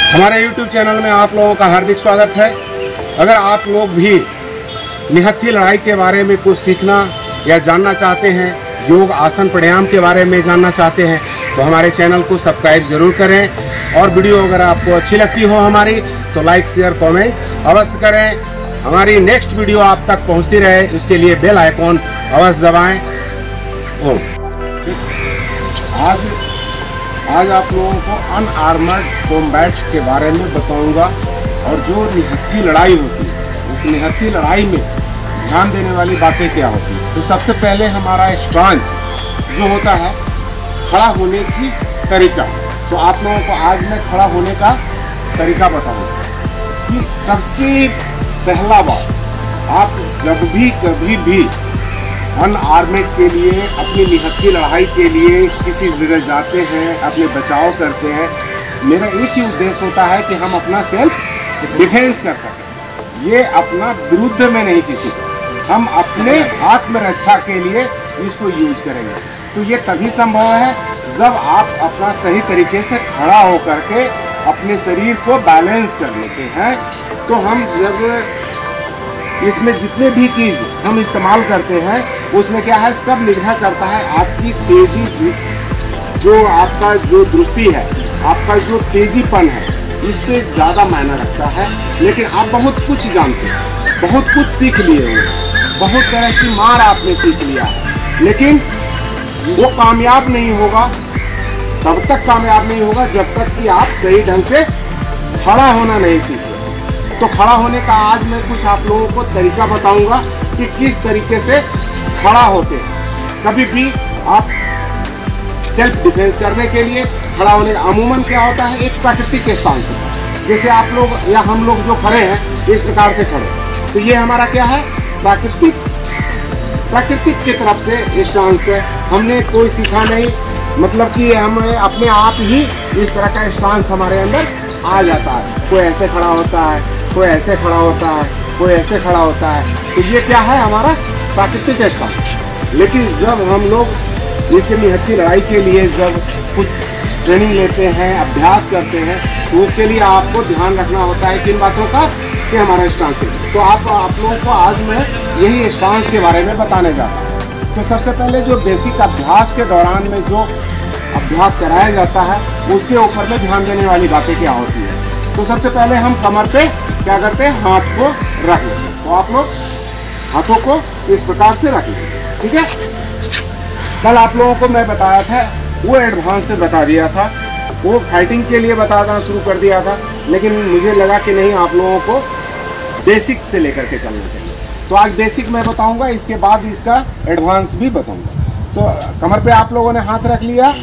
हमारे YouTube channel में आप लोगों का हार्दिक स्वागत है। अगर आप लोग भी निहत्थी लड़ाई के बारे में कुछ सीखना या जानना चाहते हैं, योग आसन प्राणायाम के बारे में जानना चाहते हैं, तो हमारे चैनल को सब्सक्राइब जरूर करें। और वीडियो अगर आपको अच्छी लगती हो हमारी, तो लाइक शेयर कमेंट अवश्य करें। हमारी नेक्स्ट वीडियो आप तक पहुंचती रहे, उसके लिए बेल आइकॉन अवश्य दबाएं। आज आप लोगों को अनआर्मर्ड कॉम्बैट के बारे में बताऊंगा, और जो निहत्थी लड़ाई होती है उस निहत्थी लड़ाई में ध्यान देने वाली बातें क्या होती है। तो सबसे पहले हमारा स्टांस जो होता है, खड़ा होने की तरीका। तो आप लोगों को आज मैं खड़ा होने का तरीका बताऊंगा कि सबसे पहला बात, आप जब भी कभी भी अनआर्मेड के लिए, अपनी निहत्थी लड़ाई के लिए किसी जगह जाते हैं, अपने बचाव करते हैं, मेरा एक ही उद्देश्य होता है कि हम अपना सेल्फ डिफेंस कर सकें। ये अपना विरुद्ध में नहीं, किसी हम अपने आत्मरक्षा के लिए इसको यूज करेंगे। तो ये तभी संभव है जब आप अपना सही तरीके से खड़ा होकर के अपने शरीर को बैलेंस कर लेते हैं। तो हम जब इसमें जितने भी चीज़ हम इस्तेमाल करते हैं, उसमें क्या है, सब निर्भर करता है आपकी तेजी, जो आपका जो दृष्टि है, आपका जो तेजीपन है, इस पे ज़्यादा मायने रखता है। लेकिन आप बहुत कुछ जानते हैं, बहुत कुछ सीख लिए हो, बहुत तरह की मार आपने सीख लिया है, लेकिन वो कामयाब नहीं होगा, तब तक कामयाब नहीं होगा जब तक कि आप सही ढंग से खड़ा होना नहीं सीखें। तो खड़ा होने का आज मैं कुछ आप लोगों को तरीका बताऊंगा कि किस तरीके से खड़ा होते हैं। कभी भी आप सेल्फ डिफेंस करने के लिए खड़ा होने का अमूमन क्या होता है, एक प्राकृतिक स्टांस होता है। जैसे आप लोग या हम लोग जो खड़े हैं, इस प्रकार से खड़े, तो ये हमारा क्या है, प्राकृतिक की तरफ से स्टांस है। हमने कोई सीखा नहीं, मतलब कि हम अपने आप ही इस तरह का स्टांस हमारे अंदर आ जाता है। कोई ऐसे खड़ा होता है, कोई ऐसे खड़ा होता है, कोई ऐसे खड़ा होता है। तो ये क्या है, हमारा प्राकृतिक स्टांस। लेकिन जब हम लोग इस निहत्थी लड़ाई के लिए जब कुछ ट्रेनिंग लेते हैं, अभ्यास करते हैं, तो उसके लिए आपको ध्यान रखना होता है किन बातों का, कि हमारा स्टांस है। तो आप लोगों को आज मैं यही स्टांस के बारे में बताने जा रहा हूँ। तो सबसे पहले जो बेसिक अभ्यास के दौरान में जो अभ्यास कराया जाता है, उसके ऊपर में ध्यान देने वाली बातें क्या होती है। तो सबसे पहले हम कमर पे क्या करते हैं, हाथ को रख लेते हैं। तो आप लोग हाथों को इस प्रकार से रख लेते, ठीक है। कल आप लोगों को मैं बताया था, वो एडवांस से बता दिया था, वो फाइटिंग के लिए बताना शुरू कर दिया था, लेकिन मुझे लगा कि नहीं, आप लोगों को बेसिक से लेकर के चलना चाहिए। तो आज बेसिक मैं बताऊंगा, इसके बाद इसका एडवांस भी बताऊंगा। तो कमर पे आप लोगों ने हाथ रख लिया,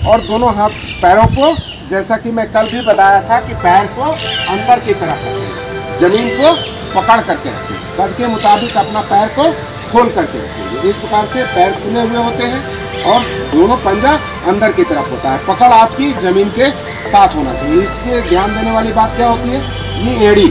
और दोनों हाथ पैरों को, जैसा कि मैं कल भी बताया था, कि पैर को अंदर की तरफ रखें, जमीन को पकड़ करके रखें, कद के मुताबिक अपना पैर को खोल करके रखें। इस प्रकार से पैर खुले हुए होते हैं और दोनों पंजा अंदर की तरफ होता है। पकड़ आपकी जमीन के साथ होना चाहिए। इसके ध्यान देने वाली बात क्या होती है, ये एड़ी,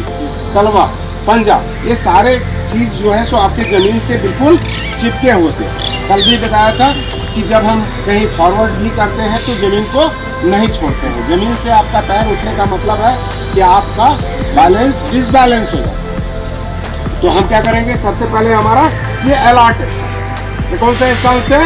तलवा, पंजा, ये सारे चीज़ जो है सो आपके ज़मीन से बिल्कुल चिपके होते हैं। कल भी बताया था कि जब हम कहीं फॉरवर्ड भी करते हैं तो ज़मीन को नहीं छोड़ते हैं। ज़मीन से आपका पैर उठने का मतलब है कि आपका बैलेंस डिसबैलेंस हो जाए। तो हम क्या करेंगे, सबसे पहले हमारा ये एलार्ट स्टांस। ये कौन सा स्टांस है,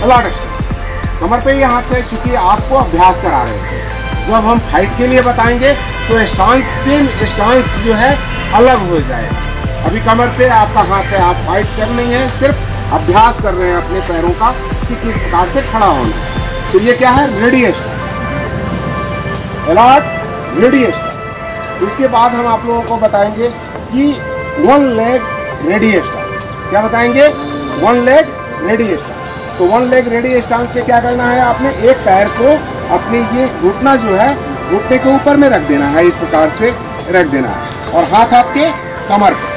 एलार्ट स्टांस। कमर पे ये हाथ है, क्योंकि आपको अभ्यास करा रहे हैं। जब हम फाइट के लिए बताएंगे तो स्टांस से स्टांस जो है अलग हो जाएगा। अभी कमर से आपका हाथ है, आप फाइट कर नहीं है, सिर्फ अभ्यास कर रहे हैं अपने पैरों का कि किस प्रकार से खड़ा होना है। तो ये क्या है, ready stance, alert ready stance. इसके बाद हम आप लोगों को बताएंगे कि वन लेग रेडी स्टांस। क्या बताएंगे, वन लेग रेडी स्टांस। तो वन लेग रेडी स्टांस पे क्या करना है, आपने एक पैर को अपने ये घुटना जो है, घुटने के ऊपर में रख देना है, इस प्रकार से रख देना है, और हाथ आपके कमर पे,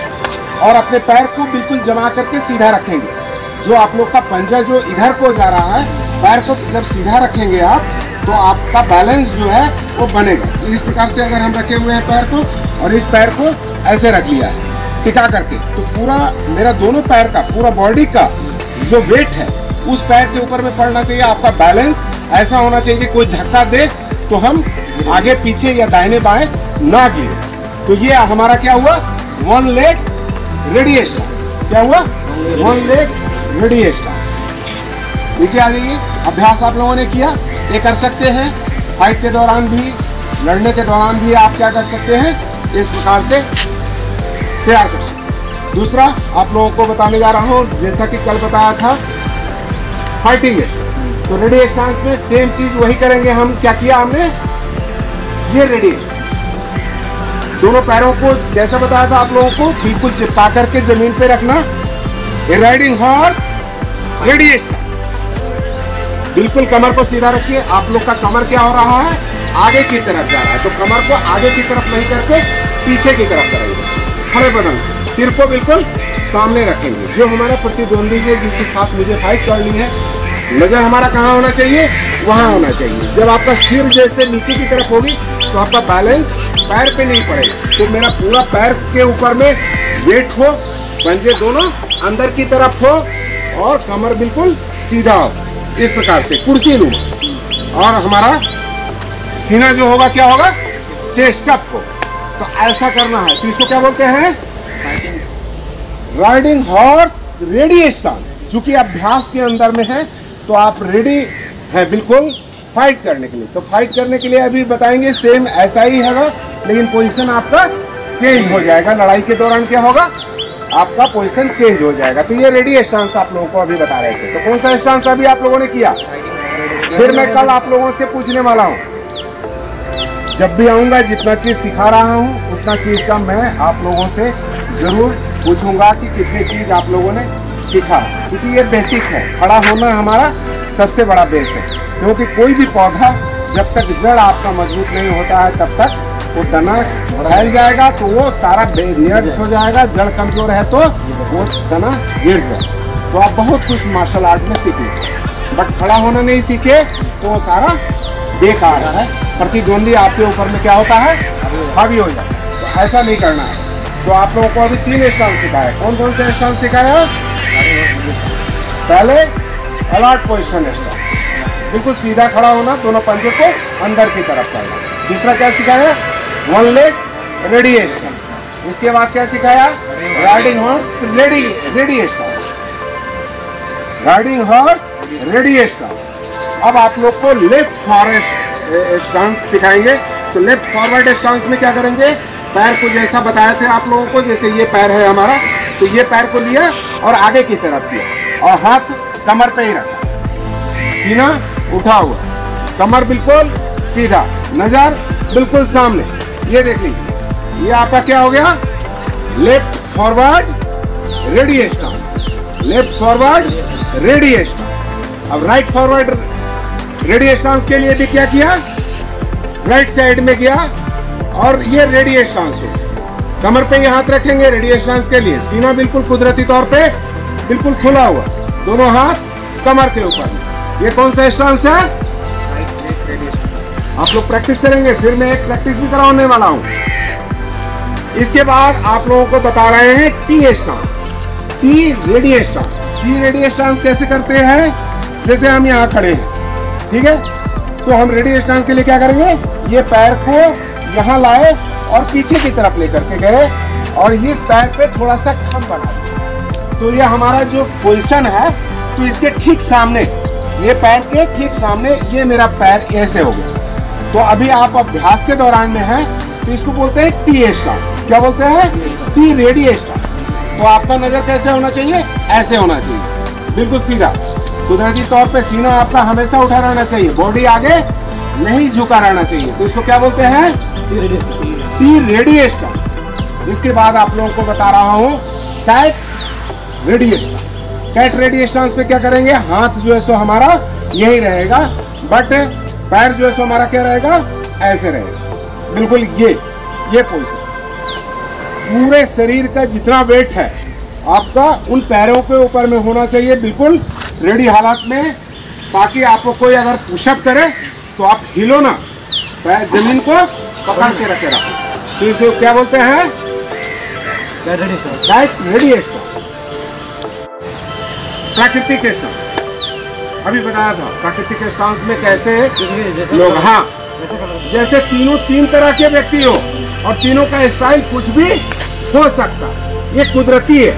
और अपने पैर को बिल्कुल जमा करके सीधा रखेंगे। जो आप लोग का पंजा जो इधर को जा रहा है, पैर को जब सीधा रखेंगे आप, तो आपका बैलेंस जो है वो बनेगा। तो इस प्रकार से अगर हम रखे हुए हैं पैर को, और इस पैर को ऐसे रख लिया है टिका करके, तो पूरा मेरा दोनों पैर का, पूरा बॉडी का जो वेट है उस पैर के ऊपर में पड़ना चाहिए। आपका बैलेंस ऐसा होना चाहिए कि कोई धक्का दे तो हम आगे पीछे या दाहिने बाएं ना गिरे। तो ये हमारा क्या हुआ, वन लेग रेडी स्टांस। क्या हुआ, वन लेग रेडी स्टांस। नीचे आ जाइए। अभ्यास आप लोगों ने किया, ये कर सकते हैं फाइट के दौरान भी, लड़ने के दौरान भी आप क्या कर सकते हैं, इस प्रकार से तैयार कर सकते हैं। दूसरा आप लोगों को बताने जा रहा हूँ, जैसा कि कल बताया था फाइटिंग है, तो रेडी स्टांस में सेम चीज वही करेंगे हम। क्या किया हमने, ये रेडी, दोनों पैरों को जैसा बताया था आप लोगों को बिल्कुल चिपका करके जमीन पे रखना। राइडिंग हॉर्स रेडी स्टांस, बिल्कुल कमर को सीधा रखिए। आप लोग का कमर क्या हो रहा है, आगे की तरफ जा रहा है, तो कमर को आगे की तरफ नहीं करके पीछे की तरफ कराइए। खड़े बदन से सिर को बिल्कुल सामने रखेंगे। जो हमारा प्रतिद्वंदी है जिसके साथ मुझे फाइट करनी है, नजर हमारा कहाँ होना चाहिए, वहाँ होना चाहिए। जब आपका सिर जैसे नीचे की तरफ होगी तो आपका बैलेंस पैर पे नहीं पड़ेगा। तो मेरा पूरा पैर के ऊपर में वेट हो, पंजे दोनों अंदर की तरफ हो और कमर बिल्कुल सीधा हो, इस प्रकार से कुर्सी लूँ। और हमारा सीना जो होगा क्या होगा, चेस्ट अप हो। तो ऐसा करना है। तो इसको क्या बोलते हैं, राइडिंग हॉर्स रेडी स्टांस। चूंकि अभ्यास के अंदर में है तो आप रेडी हैं बिल्कुल फाइट करने के लिए। तो फाइट करने के लिए अभी बताएंगे, सेम ऐसा ही है, लेकिन पोजीशन आपका चेंज हो जाएगा। लड़ाई के दौरान क्या होगा, आपका पोजीशन चेंज हो जाएगा। तो ये रेडी स्टांस आप लोगों को अभी बता रहे थे। तो कौन सा स्टांस अभी आप लोगों ने किया, फिर मैं कल आप लोगों से पूछने वाला हूँ। जब भी आऊँगा जितना चीज़ सिखा रहा हूँ उतना चीज़ का मैं आप लोगों से ज़रूर पूछूंगा कि कितनी चीज़ आप लोगों ने सीखा, क्योंकि ये बेसिक है। खड़ा होना हमारा सबसे बड़ा बेस है, क्योंकि कोई भी पौधा जब तक जड़ आपका मजबूत नहीं होता है तब तक वो तना फैल जाएगा, तो वो सारा बेरियर हो जाएगा। जड़ कमजोर है तो वो तना गिर जाएगा। तो आप बहुत कुछ मार्शल आर्ट में सीखे, बट खड़ा होना नहीं सीखे तो वो सारा बेकार है। प्रतिद्वंदी आपके ऊपर में क्या होता है, हावी हो जाता है। तो ऐसा नहीं करना है। तो आप लोगों को अभी 3 स्टांस सिखाया। कौन कौन से स्टांस सिखाया, पहले अलर्ट पोजीशन स्टांस, बिल्कुल सीधा खड़ा होना, दोनों पंजे को अंदर की तरफ करना। दूसरा क्या सिखाया, वन लेग रेडी स्टांस। इसके बाद क्या सिखाया, riding horse ready stance, riding horse ready stance. अब आप लोग को लेफ्ट फॉरवर्ड स्टांस सिखाएंगे। तो लेफ्ट फॉरवर्ड स्टांस में क्या करेंगे, पैर को जैसा बताए थे आप लोगों को, जैसे ये पैर है हमारा, तो ये पैर को लिया और आगे की तरफ किया और हाथ कमर पे ही रखा, सीना उठा हुआ, कमर बिल्कुल सीधा, नजर बिल्कुल सामने। ये देख लीजिए, ये आपका क्या हो गया, left forward ready stance, left forward ready stance. अब राइट फॉरवर्ड रेडी स्टांस के लिए भी क्या किया, राइट साइड में गया और ये रेडी स्टांस हो, कमर पे ही हाथ रखेंगे रेडी स्टांस के लिए। सीना बिल्कुल कुदरती तौर पे बिल्कुल खुला हुआ, दोनों हाथ कमर के ऊपर। ये कौन सा स्टांस है, आप लोग प्रैक्टिस करेंगे, फिर मैं एक प्रैक्टिस भी कराने वाला हूँ। इसके बाद आप लोगों को बता रहे हैं T stance, T ready stance. T ready stance कैसे करते हैं, जैसे हम यहाँ खड़े हैं, ठीक है, तो हम रेडी स्टांस के लिए क्या करेंगे, ये पैर को यहाँ लाए और पीछे की तरफ लेकर के गए और इस पैर पे थोड़ा सा खम बना दिया। तो ये हमारा जो पोजीशन है, तो इसके ठीक सामने, ये पैर के ठीक सामने ये मेरा पैर ऐसे हो गया। तो अभी आप अभ्यास के दौरान में है, तो इसको बोलते हैं टी स्टांस। क्या बोलते हैं, टी रेडी स्टांस। तो आपका नजर कैसे होना चाहिए, ऐसे होना चाहिए, बिल्कुल सीधा। कुदरती तौर पे सीना आपका हमेशा उठा रहना चाहिए, बॉडी आगे नहीं झुका रहना चाहिए। तो इसको क्या बोलते हैं, टी रेडी स्टांस। इसके बाद आप लोगों को बता रहा हूँ कैट रेडी स्टांस। कैट रेडी स्टांस पे क्या करेंगे, हाथ जो है सो हमारा यही रहेगा, बट पैर जो है सो हमारा क्या रहेगा, ऐसे रहेगा, बिल्कुल ये पोजीशन। पूरे शरीर का जितना वेट है आपका उन पैरों के ऊपर में होना चाहिए, बिल्कुल रेडी हालत में, ताकि आपको कोई अगर पुशअप करे तो आप हिलो ना, पैर जमीन को पकड़ के रखे रखो। तो इसे क्या बोलते हैं, रेडी स्टांस, प्राकृतिक स्टांस। अभी बताया था प्राकृतिक स्टांस में कैसे लोग, हाँ जैसे तीनों तीन तरह के व्यक्ति हो और तीनों का स्टाइल कुछ भी हो सकता, ये कुदरती है।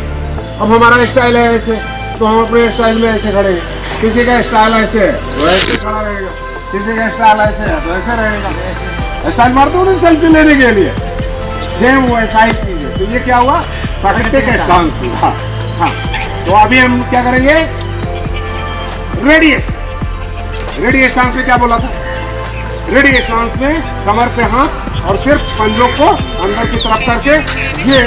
अब हमारा स्टाइल है ऐसे, तो हम अपने स्टाइल में ऐसे खड़े हैं। किसी का स्टाइल ऐसे है तो ऐसे खड़ा रहेगा, किसी का स्टाइल ऐसे है तो ऐसे रहेगा। स्टाइल मारते हो ना सेल्फी लेने के लिए, सेम वैसा ही चीज है। तो ये क्या हुआ, प्राकृतिक स्टांस। हाँ हाँ, तो अभी हम क्या करेंगे, रेडी स्टांस में क्या बोला था, रेडी स्टांस में कमर पे हाथ और सिर्फ पंजों को अंदर की तरफ करके, ये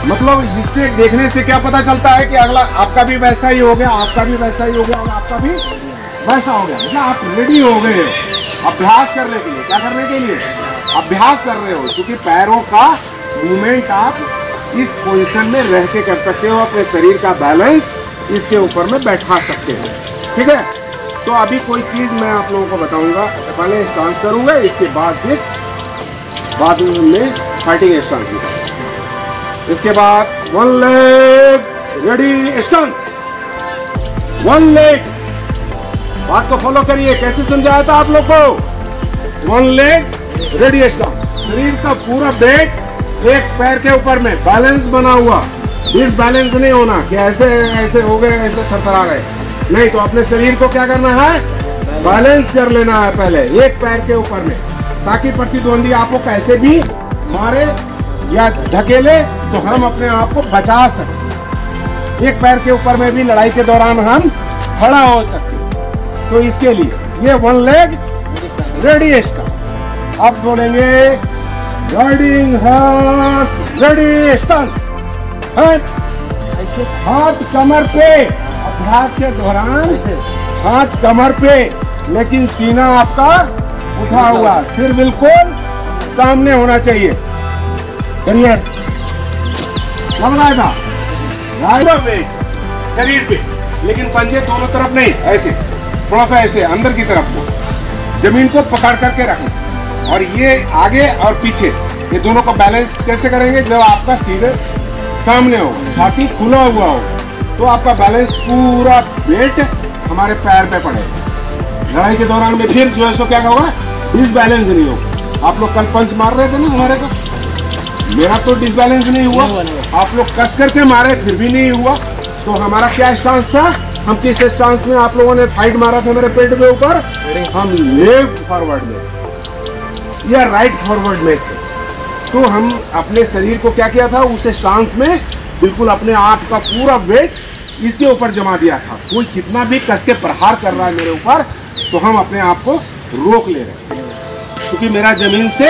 मतलब इससे देखने से क्या पता चलता है कि अगला आपका भी वैसा ही हो गया, आपका भी वैसा ही हो गया और आपका भी वैसा हो गया। मतलब आप रेडी हो गए हो अभ्यास करने के लिए। क्या करने के लिए, अभ्यास कर रहे हो, क्योंकि पैरों का मूवमेंट आप इस पोजीशन में रह के कर सकते हो, अपने शरीर का बैलेंस इसके ऊपर में बैठा सकते हो। ठीक है, तो अभी कोई चीज़ मैं आप लोगों को बताऊंगा, पहले स्टांस करूंगा, इसके बाद फिर बाद में फाइटिंग स्टांस भी करूंगा। इसके बाद one leg ready stance, one leg, बात को फॉलो करिए, कैसे समझाया था आप लोग को। वन लेग रेडी स्टांस, शरीर का पूरा वेट एक पैर के ऊपर में, बैलेंस बना हुआ, डिसबैलेंस नहीं होना कि ऐसे ऐसे हो गए, ऐसे थरथरा गए, नहीं। तो अपने शरीर को क्या करना है, बैलेंस कर लेना है पहले एक पैर के ऊपर में, ताकि प्रतिद्वंदी आपको कैसे भी मारे या धकेले तो हम अपने आप को बचा सकें। एक पैर के ऊपर में भी लड़ाई के दौरान हम खड़ा हो सकते। तो इसके लिए ये वन लेग रेडी स्टांस। अब बोलेंगे राइडिंग हॉर्स रेडी स्टांस। ऐसे हाथ कमर पे, अभ्यास के दौरान हाथ कमर पे, लेकिन सीना आपका उठा हुआ, सिर बिल्कुल सामने होना चाहिए। करिए, लग रहा था शरीर पे, लेकिन पंजे दोनों तरफ नहीं, ऐसे थोड़ा सा ऐसे अंदर की तरफ को जमीन को पकड़ करके रखना, और ये आगे और पीछे ये दोनों को बैलेंस कैसे करेंगे, जब आपका सीधे सामने हो, छाती खुला हुआ हो, तो आपका बैलेंस पूरा वेट हमारे पैर पे पड़ेगा। लड़ाई के दौरान में फिर जो है सो क्या होगा, डिसबैलेंस नहीं होगा। आप लोग कल पंच मार रहे थे ना हमारे को, मेरा तो डिसबैलेंस नहीं हुआ, आप लोग कस करके मारे फिर भी नहीं हुआ। तो हमारा क्या स्टांस था, हम किस स्टांस में आप लोगों ने फाइट मारा था मेरे पेट के ऊपर, हम लेफ्ट फॉरवर्ड में या राइट फॉरवर्ड में थे। तो हम अपने शरीर को क्या किया था, उस स्टांस में बिल्कुल अपने आप का पूरा वेट इसके ऊपर जमा दिया था। कोई कितना भी कस के प्रहार कर रहा है मेरे ऊपर, तो हम अपने आप को रोक ले रहे हैं, क्योंकि मेरा जमीन से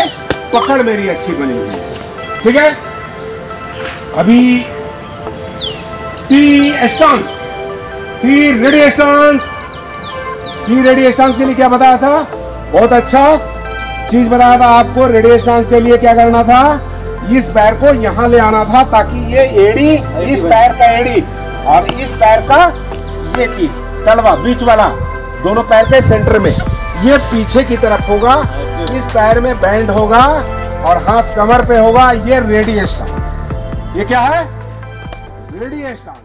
पकड़ मेरी अच्छी बनी हुई है। ठीक है, अभी T stance, T ready stance. T ready stance के लिए क्या बताया था, बहुत अच्छा चीज बताया था आपको। रेडी स्टांस के लिए क्या करना था, इस पैर को यहाँ ले आना था, ताकि ये एड़ी, इस पैर का एड़ी और इस पैर का ये चीज तलवा बीच वाला, दोनों पैर के सेंटर में, ये पीछे की तरफ होगा, इस पैर में बैंड होगा और हाथ कमर पे होगा। ये रेडी स्टांस। ये क्या है, रेडी स्टांस।